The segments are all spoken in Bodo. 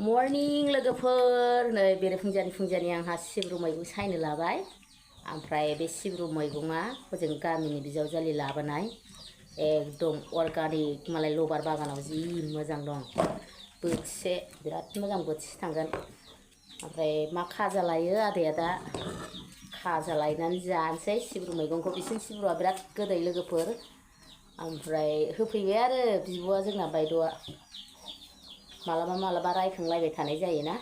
मर्निं लोगोफोर नै बेरे फुंजानि आंहा सिब्रु मैगं सायनो लाबाय ओमफ्राय बे सिब्रु मैगङा हजों गामिनि बिजावजालि लाबोनाय एकदम अर्गानिक मालाय लबार बागानाव जि मोजां दं बोथिसे बिराद मोजां बोथिसे थांगोन ओमफ्राय मा खाजा लायो आदैया दा खाजा लायनानै जानोसै सिब्रु मैगंखौ बिसिनि सिब्रुआ बिराद गोदै लोगोफोर ओमफ्राय होफैबाय आरो बिब'आ जोंना बायद'आ मालाबा रायखांलायबाय थानाय जायोना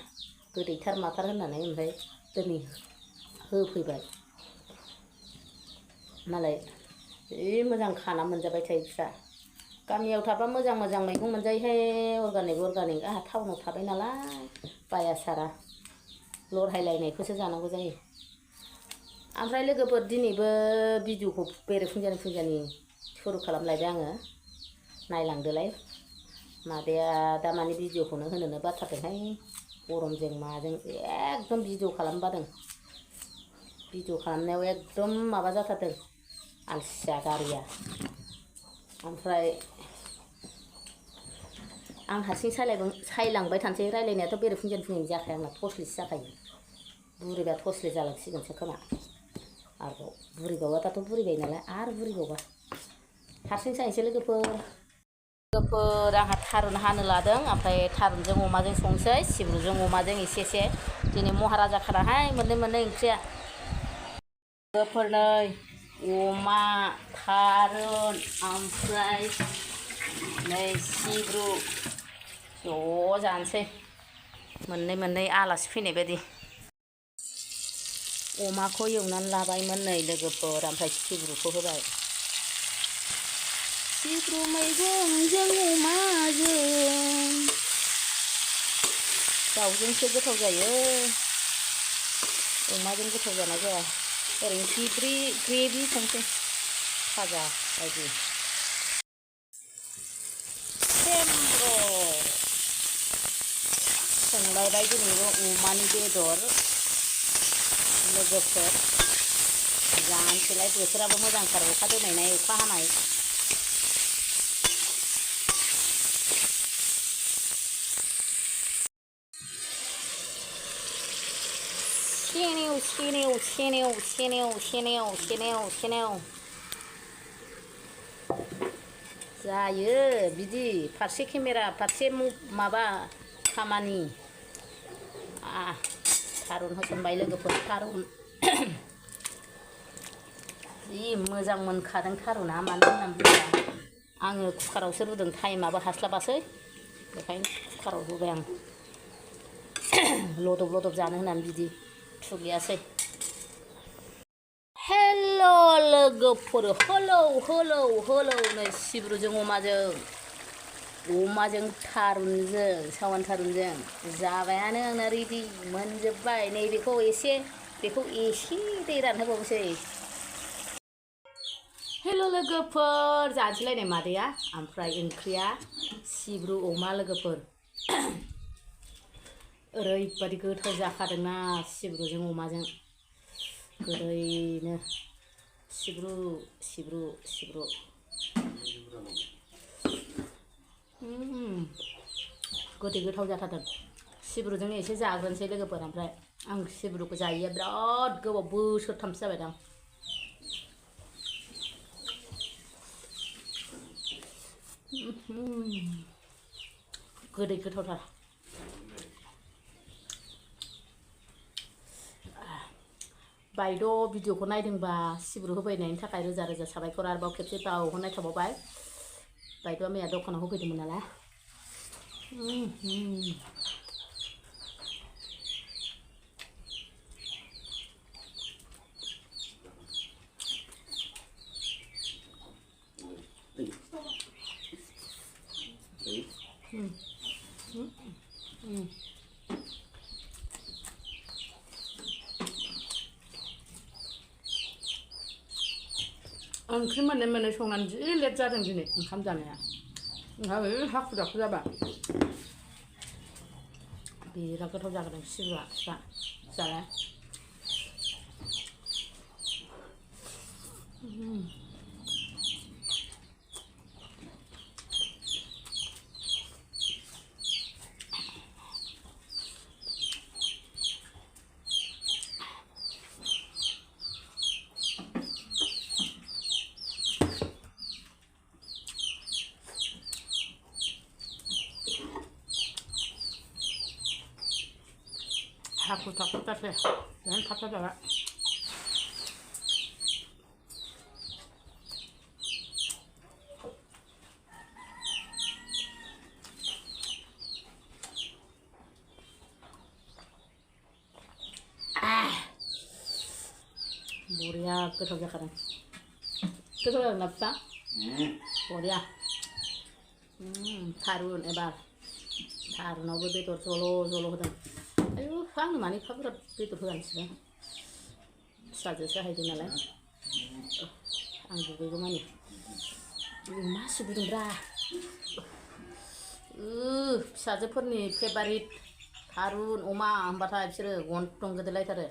गोदैथार माथार होननानै ओमफ्राय दिनै होफैबाय मालाय जि मोजां खाना मोनजाबाय थायो फिसा गामियाव थाबा मोजां मैगं मोनजायोहाय अर्गानिक आहा टाउनाव थाबाय नालाय बाया सारा लरहायलायनायखौसो जानांगौ जायो ओमफ्राय लोगोफोर दिनैबो भिडिअखौ बेरे फुंजानि सुरु खालामलायबाय आङो नायलांदोलाय मादैया दामानि भिडिअखौनो होनोनो बाथारदोंहाय गरमजों माजों एकदम भिडिअ खालामनो बादों भिडिअ खालामनायाव एकदम माबा जाथारदों आलसिया गारिया ओमफ्राय आं हारसिं सायलांबाय थानोसै रायलायनायाथ' बेरे फुंजानि जाखाया आंना थसलिसो जाखायो बुरिबा थसलि जालांसिगोनसो खोमा आरोबाव बुरिबावबा दाथ' बुरिबाय नालाय आरो बुरिबावबा हारसिं सायनोसै लोगोफोर आंहा थारुन हानो लादों ओमफ्राय थारुनजों अमाजों संसै सिब्रुजों अमाजों एसे दिनै महाराजा खानाहाय मोननै ओंख्रिया लोगोफोर नै अमा थारुन ओमफ्राय नै सिब्रु ज' जानोसै मोननै आलासि फैनाय बायदि अमाखौ एवनानै लाबायमोन नै लोगोफोर ओमफ्राय सिब्रुखौ होबाय सिब्रु मैगंजों अमाजों दाउजोंसो गोथाव जायो अमाजों गोथाव जानाय जाया ओरैनो ग्रेभि संसै भाजा बायदि संलायबाय दिनैबो अमानि बेदर लोगोफोर जानोसैलाय बोथोराबो मोजांथार अखा दोमैनाय अखा हानाय सेनेव जायो बिदि फारसे केमेरा फारसे माबा खामानि थारुन होसनबाय लोगोफोर थारुन जि मोजां मोनखादों थारुना मानो होननानै बुङोब्ला आङो कुकारावसो रुदों टाइमाबो हास्लाबासै बेखायनो कुकाराव रुबाय आं लदब जानो होननानै बिदि थुगैयासै हेल' लोगोफोर हेलौ नै सिब्रुजों अमाजों थारुनजों सावान थारुनजों जाबायानो आंना रेडि मोनजोब्बाय नैबेखौ एसे दै रानहोबावनोसै हेल' लोगोफोर जानोसैलायनाय मादैया ओमफ्राय ओंख्रिया सिब्रु अमा लोगोफोर ओरैबादि गोथाव जाखादोंना सिब्रुजों अमाजों गोदैनो सिब्रु गोथाव जाथारदों सिब्रुजों एसे जाग्रोनोसै लोगोफोर ओमफ्राय आं सिब्रुखौ जायैया बिराद गोबाव बोसोरथामसो जाबायदां गोथावथार बायद' भिडिअखौ नायदोंबा सिब्रु होफैनायनि थाखाय रोजा साबायखर आरोबाव खेबसे बावहरनाय थाबावबाय बायद'आ मैया दखानाव होफैदोंमोन नालाय ओंख्रि मोननै संनानै जि लेट जादों दिनै ओंखाम जानाया ओंखाम हाखु दाखु जाबा बिराद गोथाव जागोन सिब्रुआ जानाया थाखु थाखु जासै बिराद थाब थाब जाबाय बरिया गोथाव जाखादों गोथाव जादोंना फिसा बरिया थारुन एबार थारुनावबो बेदर जल' जल' होदों आयु आंनो मानो एफा बुरजा बेदर होगासिनो फिसाजोसो हायदों नालाय आं दुगैगौमानि मासि गुदुंब्रा फिसाजोफोरनि फेभारिट थारुन अमा होनबाथाय बिसोरो गन्थं गोदोलायथारो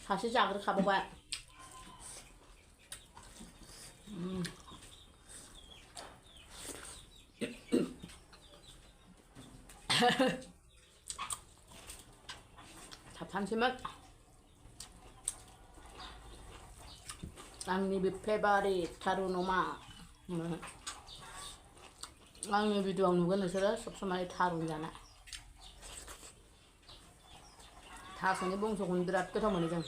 सासे जाग्रोखाबावबाय थाबथानोसैमोन आंनि बे फेभारिट थारुन अमा आंनि भिडिअ'आव नुगोन नोंसोरो सब समाय थारुन जानाय थास'नि बंस'खौनो बिराद गोथाव मोनो जों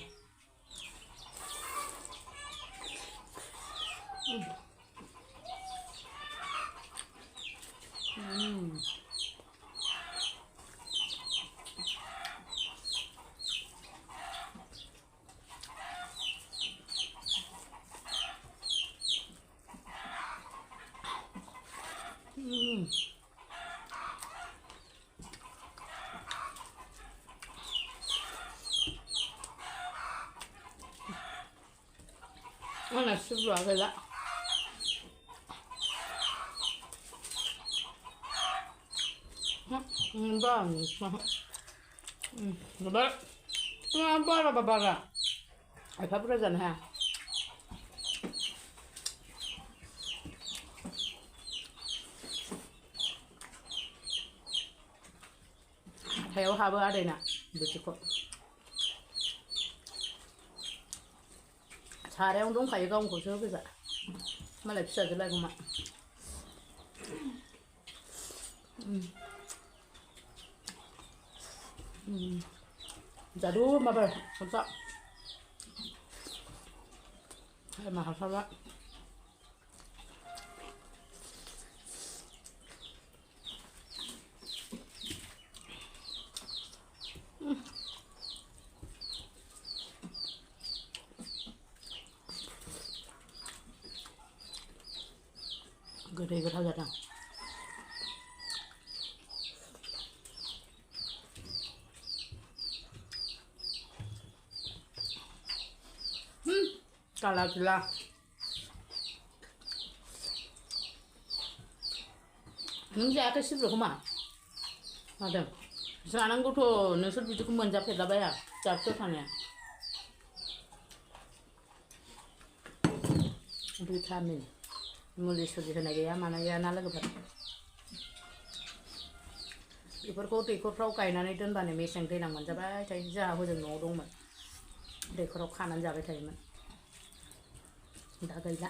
आंना सिब्रुआ गैला बारा एफा बुरजा जानो हाया हाथायाव हाबो आदैना बिदिखौ सारायावनो दंखायो गावखौसो होफैबा मालाय फिसाजो लायगौमा जादु माबा खनसा मा हासाबा गोदै गोथाव जादों काला गिला नों जायाखै सिब्रुखौ मा मादों जानांगौथ' नोंसोर बिदिखौ मोनजाफेरलाबाया जाबसो थानाया भिटामिन मुलि सुलि होनाय गैया मानाय गैया ना लोगोफोर बेफोरखौ दैखरफ्राव गायनानै दोनबानो मेसें दैज्लां मोनजाबाय थायो जोंहा हजों न'आव दंमोन दैखराव खानानै जाबाय थायोमोन दा गैला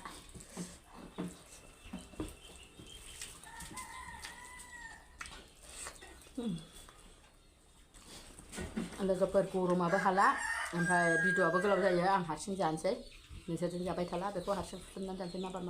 लोगोफोर गरमाबो हाला ओमफ्राय भिडिअ'आबो गोलाव जायो आं हारसिं जानोसै नोंसोरजों जाबाय थाला बेखौ हारसिं फुथुमनानै जानोसै माबार